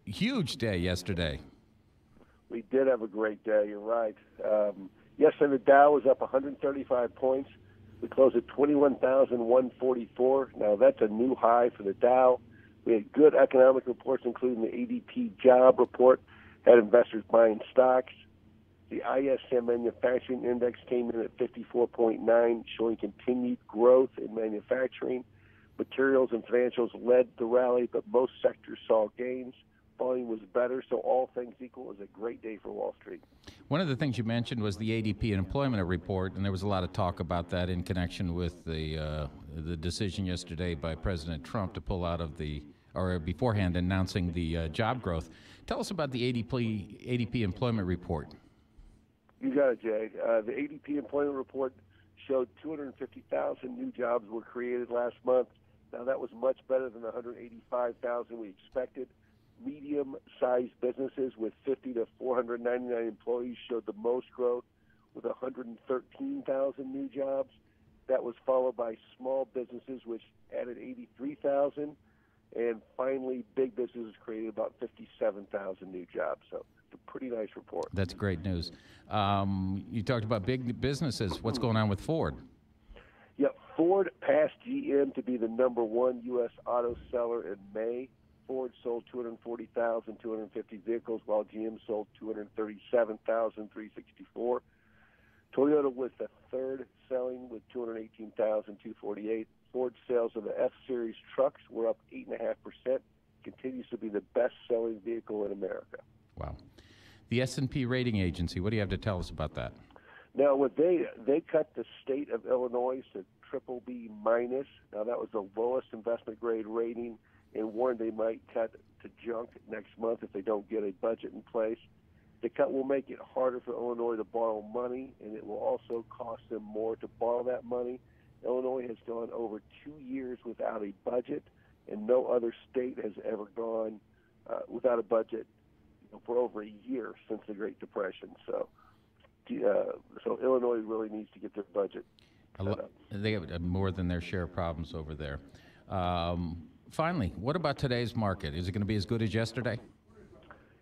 huge day yesterday. We did have a great day, you're right. Yesterday the Dow was up 135 points. We closed at 21,144. Now that's a new high for the Dow. We had good economic reports, including the ADP job report, had investors buying stocks. The ISM manufacturing index came in at 54.9, showing continued growth in manufacturing. Materials and financials led the rally, but most sectors saw gains. Volume was better, so all things equal, it was a great day for Wall Street. One of the things you mentioned was the ADP employment report, and there was a lot of talk about that in connection with the decision yesterday by President Trump to pull out of or beforehand announcing the job growth. Tell us about the ADP employment report. You got it, Jay. The ADP employment report showed 250,000 new jobs were created last month. Now, that was much better than the 185,000 we expected. Medium-sized businesses with 50 to 499 employees showed the most growth with 113,000 new jobs. That was followed by small businesses, which added 83,000. And finally, big businesses created about 57,000 new jobs. So it's a pretty nice report. That's great news. You talked about big businesses. What's going on with Ford? Yeah, Ford passed GM to be the number one U.S. auto seller in May. Ford sold 240,250 vehicles, while GM sold 237,364. Toyota was the third selling with 218,248. Ford sales of the F-Series trucks were up 8.5%. Continues to be the best-selling vehicle in America. Wow. The S&P rating agency, what do you have to tell us about that? Now, they cut the state of Illinois to BBB minus. Now, that was the lowest investment grade rating, and warned they might cut to junk next month if they don't get a budget in place. The cut will make it harder for Illinois to borrow money, and it will also cost them more to borrow that money. Illinois has gone over 2 years without a budget, and no other state has ever gone without a budget for over a year since the Great Depression. So Illinois really needs to get their budget set up. They have more than their share of problems over there. Finally, what about today's market? Is it going to be as good as yesterday?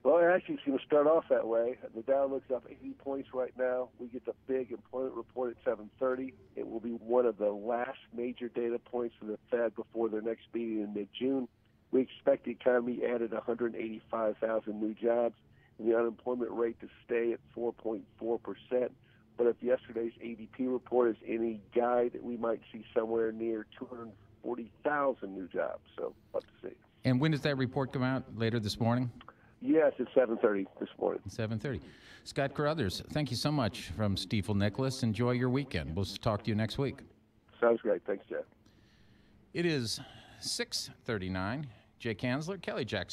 Well, actually, it's going to start off that way. The Dow looks up 80 points right now. We get the big employment report at 7:30. It will be one of the last major data points for the Fed before their next meeting in mid-June. We expect the economy added 185,000 new jobs and the unemployment rate to stay at 4.4%. But if yesterday's ADP report is any guide, we might see somewhere near 240,000 new jobs. So, let's see. And when does that report come out? Later this morning? Yes, it's 7:30 this morning. 7:30. Scott Carruthers, thank you so much from Stifel Nicholas. Enjoy your weekend. We'll talk to you next week. Sounds great. Thanks, Jeff. It is 6:39. Jay Kanzler, Kelly Jackson.